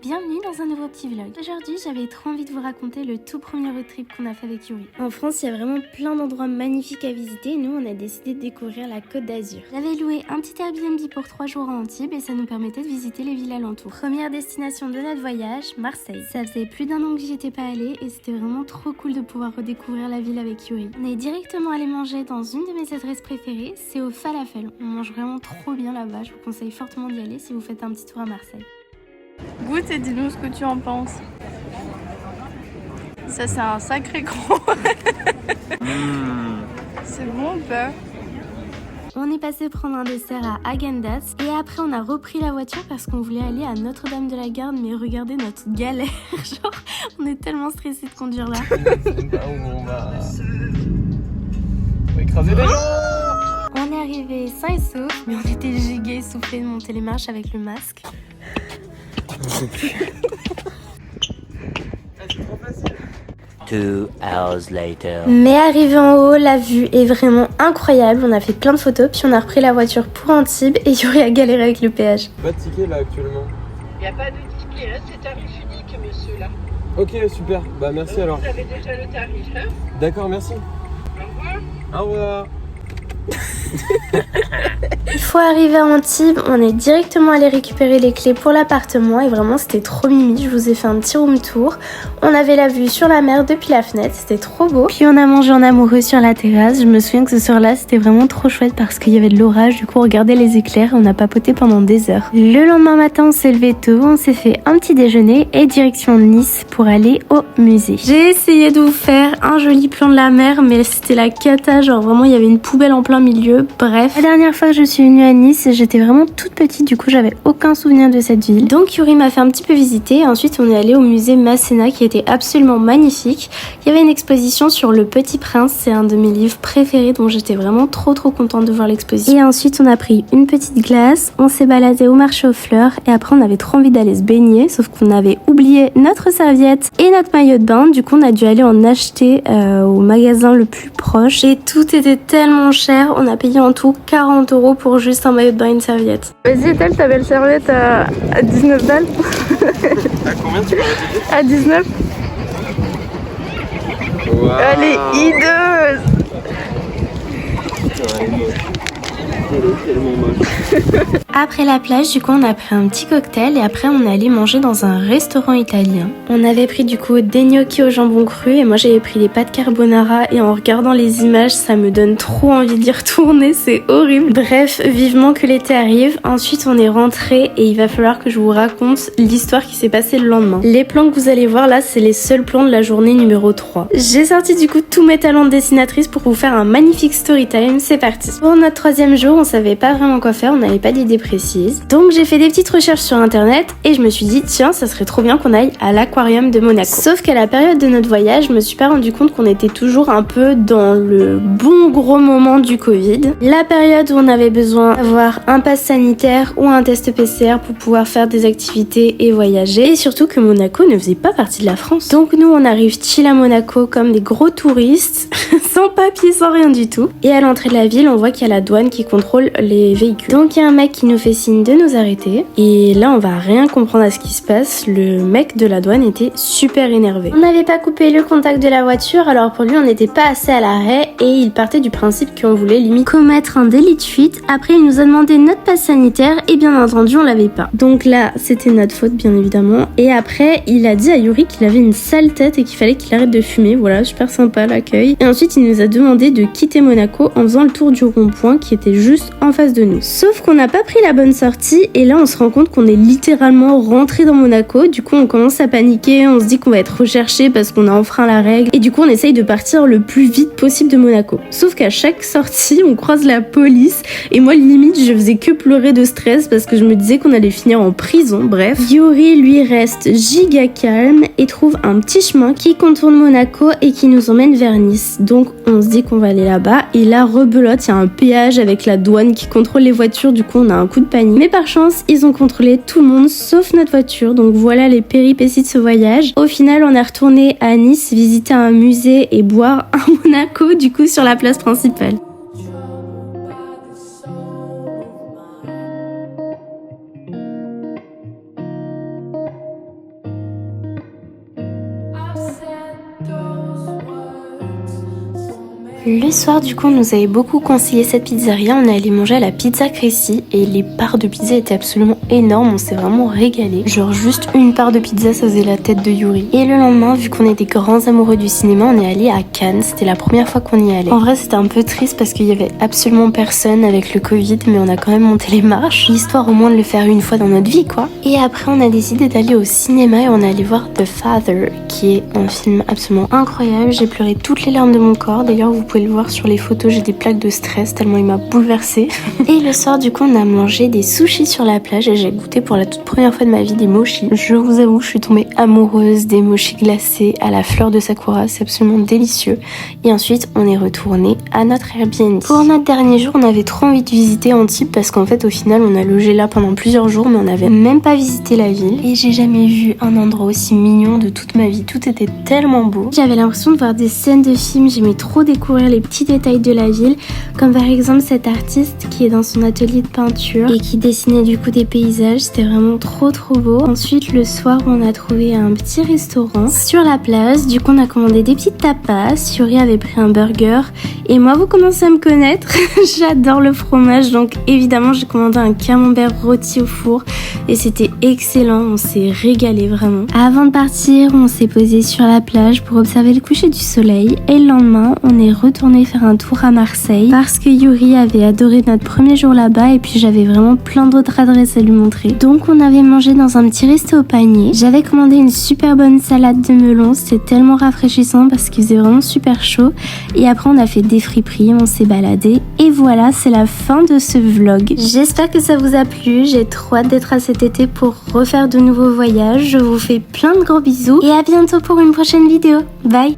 Bienvenue dans un nouveau petit vlog. Aujourd'hui, j'avais trop envie de vous raconter le tout premier road trip qu'on a fait avec Yuri. En France, il y a vraiment plein d'endroits magnifiques à visiter. Nous, on a décidé de découvrir la Côte d'Azur. J'avais loué un petit Airbnb pour 3 jours à Antibes et ça nous permettait de visiter les villes alentours. Première destination de notre voyage, Marseille. Ça faisait plus d'1 an que j'y étais pas allée et c'était vraiment trop cool de pouvoir redécouvrir la ville avec Yuri. On est directement allé manger dans une de mes adresses préférées, c'est au Falafel. On mange vraiment trop bien là-bas. Je vous conseille fortement d'y aller si vous faites un petit tour à Marseille. Goûte et dis-nous ce que tu en penses. Ça, c'est un sacré gros. C'est bon ou pas? On est passé prendre un dessert à Häagen-Dazs et après on a repris la voiture parce qu'on voulait aller à Notre-Dame-de-la-Garde, mais regardez notre galère. Genre, on est tellement stressé de conduire là. On va écraser les gens. On est arrivé sain et sauf, mais on était giga essoufflés de monter les marches avec le masque. C'est trop facile. 2 hours later. Mais arrivé en haut, la vue est vraiment incroyable. On a fait plein de photos, puis on a repris la voiture pour Antibes et Yuri a galéré avec le péage. Pas de ticket là actuellement. Il n'y a pas de ticket, hein, c'est tarif unique, monsieur, là. Ok, super. Bah merci alors. Vous avez déjà le tarif, hein. D'accord, merci. Au revoir. Au revoir. Une fois arrivé à Antibes, on est directement allé récupérer les clés pour l'appartement et vraiment c'était trop mimi. Je vous ai fait un petit room tour. On avait la vue sur la mer depuis la fenêtre, c'était trop beau. Puis on a mangé en amoureux sur la terrasse. Je me souviens que ce soir-là c'était vraiment trop chouette parce qu'il y avait de l'orage. Du coup on regardait les éclairs et on a papoté pendant des heures. Le lendemain matin on s'est levé tôt, on s'est fait un petit déjeuner et direction Nice pour aller au musée. J'ai essayé de vous faire un joli plan de la mer mais c'était la cata, genre vraiment il y avait une poubelle en plein milieu. Bref, la dernière fois que je suis venue à Nice, j'étais vraiment toute petite, du coup j'avais aucun souvenir de cette ville. Donc Yuri m'a fait un petit peu visiter, ensuite on est allé au musée Masséna qui était absolument magnifique. Il y avait une exposition sur Le Petit Prince, c'est un de mes livres préférés donc j'étais vraiment trop contente de voir l'exposition. Et ensuite on a pris une petite glace, on s'est baladé au marché aux fleurs et après on avait trop envie d'aller se baigner, sauf qu'on avait oublié notre serviette et notre maillot de bain, du coup on a dû aller en acheter au magasin le plus proche et tout était tellement cher, on a payé en tout 40 € pour juste un maillot de bain et une serviette. Vas-y, Ethel, ta belle serviette à 19 balles. À combien tu vas répéter? À 19. Wow. Elle est hideuse. Elle est tellement moche. Après la plage, du coup, on a pris un petit cocktail et après on est allé manger dans un restaurant italien. On avait pris du coup des gnocchis au jambon cru et moi j'avais pris des pâtes carbonara et en regardant les images, ça me donne trop envie d'y retourner, c'est horrible. Bref, vivement que l'été arrive. Ensuite, on est rentré et il va falloir que je vous raconte l'histoire qui s'est passée le lendemain. Les plans que vous allez voir là, c'est les seuls plans de la journée numéro 3. J'ai sorti du coup tous mes talents de dessinatrice pour vous faire un magnifique story time, c'est parti. Pour notre 3e jour, on savait pas vraiment quoi faire, on n'avait pas d'idée précise. Donc j'ai fait des petites recherches sur internet et je me suis dit tiens, ça serait trop bien qu'on aille à l'aquarium de Monaco. Sauf qu'à la période de notre voyage, je me suis pas rendu compte qu'on était toujours un peu dans le bon gros moment du Covid. La période où on avait besoin d'avoir un pass sanitaire ou un test PCR pour pouvoir faire des activités et voyager. Et surtout que Monaco ne faisait pas partie de la France. Donc nous on arrive chill à Monaco comme des gros touristes, sans papier, sans rien du tout. Et à l'entrée de la ville, on voit qu'il y a la douane qui contrôle les véhicules. Donc il y a un mec qui nous fait signe de nous arrêter et là on va rien comprendre à ce qui se passe. Le mec de la douane était super énervé. On n'avait pas coupé le contact de la voiture, alors pour lui on n'était pas assez à l'arrêt et il partait du principe qu'on voulait limite commettre un délit de fuite. Après il nous a demandé notre passe sanitaire et bien entendu on l'avait pas. Donc là c'était notre faute bien évidemment. Et après il a dit à Yuri qu'il avait une sale tête et qu'il fallait qu'il arrête de fumer. Voilà, super sympa l'accueil. Et ensuite il nous a demandé de quitter Monaco en faisant le tour du rond-point qui était juste en face de nous. Sauf qu'on n'a pas pris la bonne sortie et là on se rend compte qu'on est littéralement rentré dans Monaco. Du coup on commence à paniquer, on se dit qu'on va être recherché parce qu'on a enfreint la règle et du coup on essaye de partir le plus vite possible de Monaco. Sauf qu'à chaque sortie on croise la police et moi limite je faisais que pleurer de stress parce que je me disais qu'on allait finir en prison. Bref, Yuri lui reste giga calme et trouve un petit chemin qui contourne Monaco et qui nous emmène vers Nice. Donc on se dit qu'on va aller là-bas et là rebelote, il y a un péage avec la douane qui contrôle les voitures, du coup on a un coup de panique. Mais par chance, ils ont contrôlé tout le monde sauf notre voiture, donc voilà les péripéties de ce voyage. Au final, on est retourné à Nice, visiter un musée et boire un Monaco du coup sur la place principale. Le soir, du coup, on nous avait beaucoup conseillé cette pizzeria. On est allé manger à la Pizza Crécy et les parts de pizza étaient absolument énormes. On s'est vraiment régalé. Genre juste une part de pizza, ça faisait la tête de Yuri. Et le lendemain, vu qu'on est des grands amoureux du cinéma, on est allé à Cannes. C'était la première fois qu'on y allait. En vrai, c'était un peu triste parce qu'il y avait absolument personne avec le Covid, mais on a quand même monté les marches, histoire au moins de le faire une fois dans notre vie, quoi. Et après, on a décidé d'aller au cinéma et on est allé voir The Father, qui est un film absolument incroyable. J'ai pleuré toutes les larmes de mon corps. D'ailleurs, vous pouvez le voir sur les photos, j'ai des plaques de stress tellement il m'a bouleversée. Et le soir, du coup, on a mangé des sushis sur la plage et j'ai goûté pour la toute première fois de ma vie des mochis. Je vous avoue, je suis tombée amoureuse des mochis glacés à la fleur de sakura, c'est absolument délicieux. Et ensuite, on est retourné à notre Airbnb. Pour notre dernier jour, on avait trop envie de visiter Antibes parce qu'en fait, au final, on a logé là pendant plusieurs jours, mais on n'avait même pas visité la ville. Et j'ai jamais vu un endroit aussi mignon de toute ma vie. Tout était tellement beau. J'avais l'impression de voir des scènes de films. J'aimais trop découvrir les petits détails de la ville, comme par exemple cet artiste qui est dans son atelier de peinture et qui dessinait du coup des paysages. C'était vraiment trop beau. Ensuite, le soir, on a trouvé un petit restaurant sur la place. Du coup, on a commandé des petites tapas. Yuri avait pris un burger et moi, vous commencez à me connaître. J'adore le fromage, donc évidemment, j'ai commandé un camembert rôti au four et c'était excellent. On s'est régalé vraiment. Avant de partir, on s'est posé sur la plage pour observer le coucher du soleil et le lendemain, on est retourné faire un tour à Marseille parce que Yuri avait adoré notre premier jour là-bas et puis j'avais vraiment plein d'autres adresses à lui montrer. Donc on avait mangé dans un petit resto au panier. J'avais commandé une super bonne salade de melon, c'était tellement rafraîchissant parce qu'il faisait vraiment super chaud. Et après on a fait des friperies, on s'est baladé et voilà, c'est la fin de ce vlog. J'espère que ça vous a plu, j'ai trop hâte d'être à cet été pour refaire de nouveaux voyages. Je vous fais plein de gros bisous et à bientôt pour une prochaine vidéo. Bye.